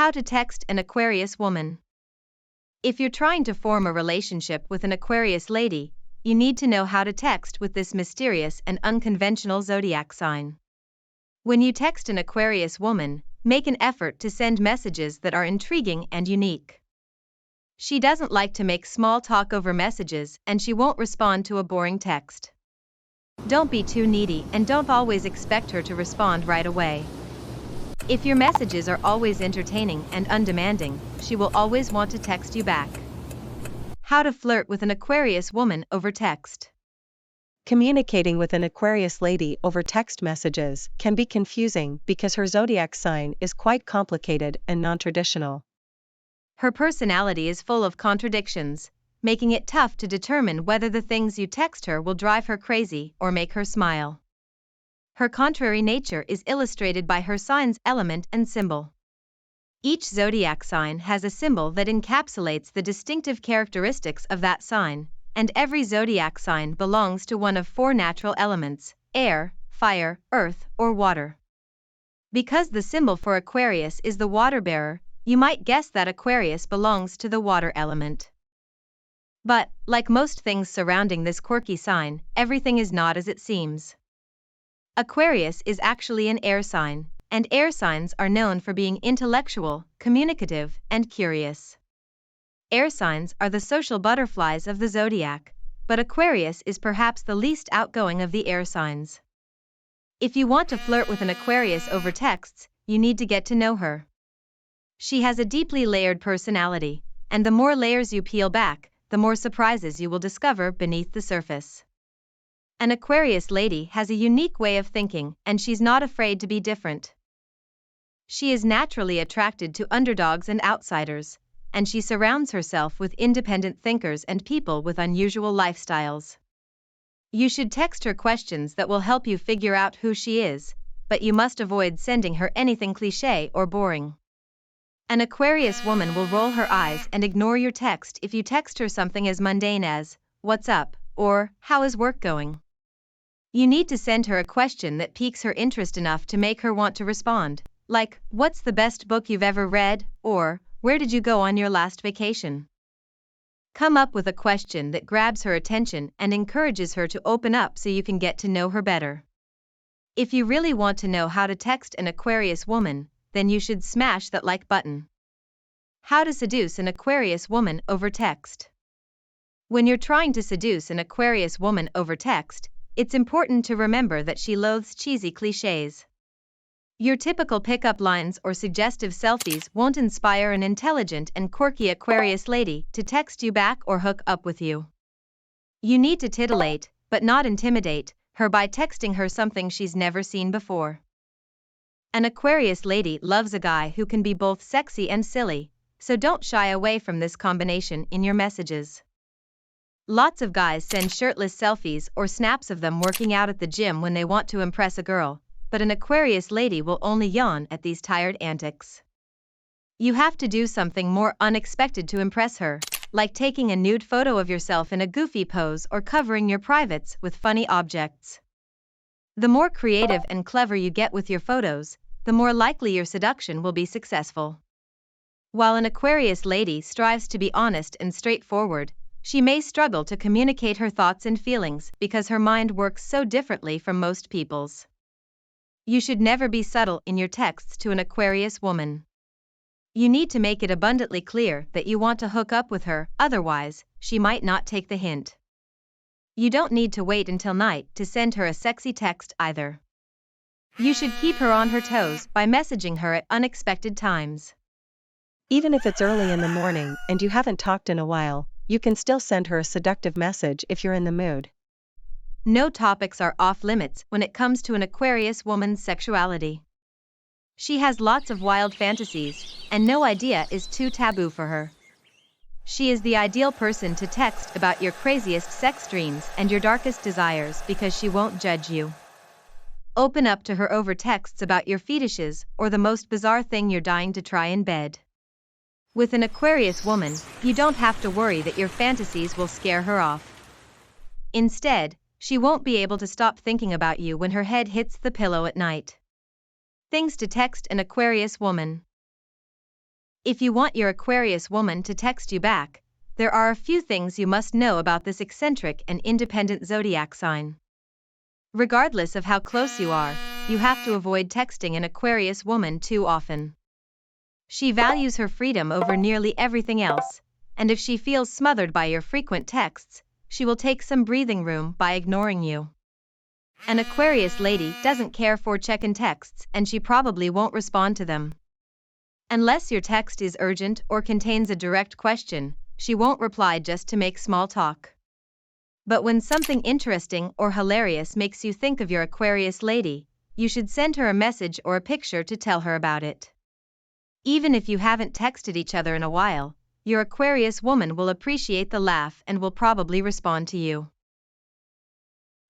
How to text an Aquarius woman. If you're trying to form a relationship with an Aquarius lady, you need to know how to text with this mysterious and unconventional zodiac sign. When you text an Aquarius woman, make an effort to send messages that are intriguing and unique. She doesn't like to make small talk over messages, and she won't respond to a boring text. Don't be too needy and don't always expect her to respond right away. If your messages are always entertaining and undemanding, she will always want to text you back. How to flirt with an Aquarius woman over text. Communicating with an Aquarius lady over text messages can be confusing because her zodiac sign is quite complicated and non-traditional. Her personality is full of contradictions, making it tough to determine whether the things you text her will drive her crazy or make her smile. Her contrary nature is illustrated by her sign's element and symbol. Each zodiac sign has a symbol that encapsulates the distinctive characteristics of that sign, and every zodiac sign belongs to one of four natural elements: air, fire, earth, or water. Because the symbol for Aquarius is the water bearer, you might guess that Aquarius belongs to the water element. But, like most things surrounding this quirky sign, everything is not as it seems. Aquarius is actually an air sign, and air signs are known for being intellectual, communicative, and curious. Air signs are the social butterflies of the zodiac, but Aquarius is perhaps the least outgoing of the air signs. If you want to flirt with an Aquarius over texts, you need to get to know her. She has a deeply layered personality, and the more layers you peel back, the more surprises you will discover beneath the surface. An Aquarius lady has a unique way of thinking, and she's not afraid to be different. She is naturally attracted to underdogs and outsiders, and she surrounds herself with independent thinkers and people with unusual lifestyles. You should text her questions that will help you figure out who she is, but you must avoid sending her anything cliché or boring. An Aquarius woman will roll her eyes and ignore your text if you text her something as mundane as, "What's up?" or "How is work going?" You need to send her a question that piques her interest enough to make her want to respond, like, "What's the best book you've ever read?" or "Where did you go on your last vacation?" Come up with a question that grabs her attention and encourages her to open up so you can get to know her better. If you really want to know how to text an Aquarius woman, then you should smash that like button. How to seduce an Aquarius woman over text. When you're trying to seduce an Aquarius woman over text, it's important to remember that she loathes cheesy clichés. Your typical pickup lines or suggestive selfies won't inspire an intelligent and quirky Aquarius lady to text you back or hook up with you. You need to titillate, but not intimidate, her by texting her something she's never seen before. An Aquarius lady loves a guy who can be both sexy and silly, so don't shy away from this combination in your messages. Lots of guys send shirtless selfies or snaps of them working out at the gym when they want to impress a girl, but an Aquarius lady will only yawn at these tired antics. You have to do something more unexpected to impress her, like taking a nude photo of yourself in a goofy pose or covering your privates with funny objects. The more creative and clever you get with your photos, the more likely your seduction will be successful. While an Aquarius lady strives to be honest and straightforward, she may struggle to communicate her thoughts and feelings because her mind works so differently from most people's. You should never be subtle in your texts to an Aquarius woman. You need to make it abundantly clear that you want to hook up with her, otherwise, she might not take the hint. You don't need to wait until night to send her a sexy text either. You should keep her on her toes by messaging her at unexpected times. Even if it's early in the morning and you haven't talked in a while, you can still send her a seductive message if you're in the mood. No topics are off limits when it comes to an Aquarius woman's sexuality. She has lots of wild fantasies, and no idea is too taboo for her. She is the ideal person to text about your craziest sex dreams and your darkest desires because she won't judge you. Open up to her over texts about your fetishes or the most bizarre thing you're dying to try in bed. With an Aquarius woman, you don't have to worry that your fantasies will scare her off. Instead, she won't be able to stop thinking about you when her head hits the pillow at night. Things to text an Aquarius woman. If you want your Aquarius woman to text you back, there are a few things you must know about this eccentric and independent zodiac sign. Regardless of how close you are, you have to avoid texting an Aquarius woman too often. She values her freedom over nearly everything else, and if she feels smothered by your frequent texts, she will take some breathing room by ignoring you. An Aquarius lady doesn't care for check-in texts, and she probably won't respond to them. Unless your text is urgent or contains a direct question, she won't reply just to make small talk. But when something interesting or hilarious makes you think of your Aquarius lady, you should send her a message or a picture to tell her about it. Even if you haven't texted each other in a while, your Aquarius woman will appreciate the laugh and will probably respond to you.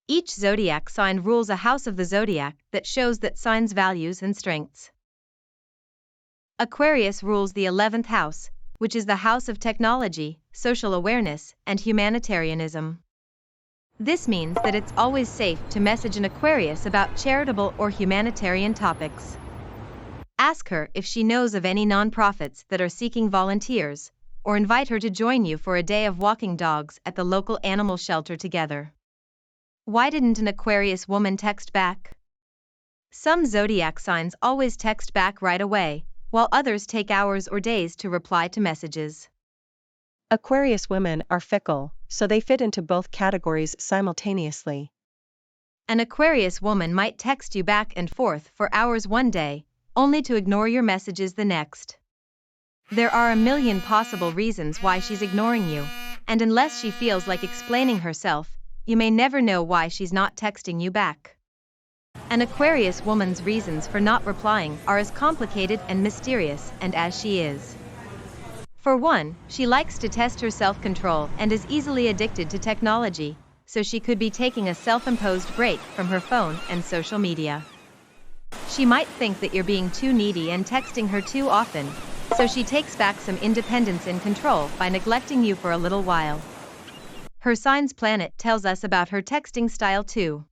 Each zodiac sign rules a house of the zodiac that shows that sign's values and strengths. Aquarius rules the 11th house, which is the house of technology, social awareness, and humanitarianism. This means that it's always safe to message an Aquarius about charitable or humanitarian topics. Ask her if she knows of any nonprofits that are seeking volunteers, or invite her to join you for a day of walking dogs at the local animal shelter together. Why didn't an Aquarius woman text back? Some zodiac signs always text back right away, while others take hours or days to reply to messages. Aquarius women are fickle, so they fit into both categories simultaneously. An Aquarius woman might text you back and forth for hours one day, only to ignore your messages the next. There are a million possible reasons why she's ignoring you, and unless she feels like explaining herself, you may never know why she's not texting you back. An Aquarius woman's reasons for not replying are as complicated and mysterious as she is. For one, she likes to test her self-control and is easily addicted to technology, so she could be taking a self-imposed break from her phone and social media. She might think that you're being too needy and texting her too often, so she takes back some independence and control by neglecting you for a little while. Her sign's planet tells us about her texting style too.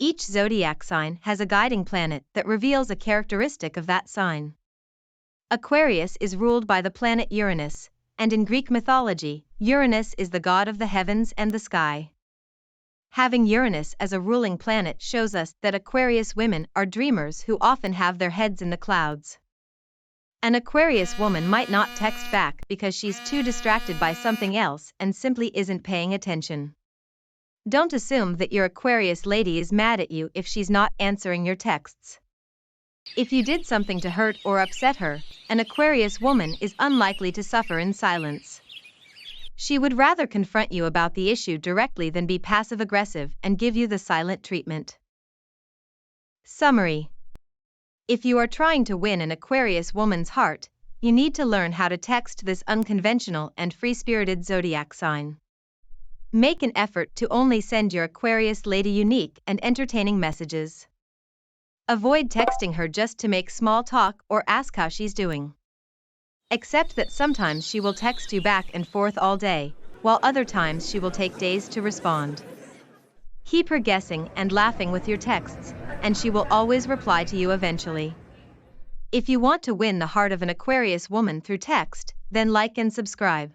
Each zodiac sign has a guiding planet that reveals a characteristic of that sign. Aquarius is ruled by the planet Uranus, and in Greek mythology, Uranus is the god of the heavens and the sky. Having Uranus as a ruling planet shows us that Aquarius women are dreamers who often have their heads in the clouds. An Aquarius woman might not text back because she's too distracted by something else and simply isn't paying attention. Don't assume that your Aquarius lady is mad at you if she's not answering your texts. If you did something to hurt or upset her, an Aquarius woman is unlikely to suffer in silence. She would rather confront you about the issue directly than be passive-aggressive and give you the silent treatment. Summary: if you are trying to win an Aquarius woman's heart, you need to learn how to text this unconventional and free-spirited zodiac sign. Make an effort to only send your Aquarius lady unique and entertaining messages. Avoid texting her just to make small talk or ask how she's doing. Accept that sometimes she will text you back and forth all day, while other times she will take days to respond. Keep her guessing and laughing with your texts, and she will always reply to you eventually. If you want to win the heart of an Aquarius woman through text, then like and subscribe.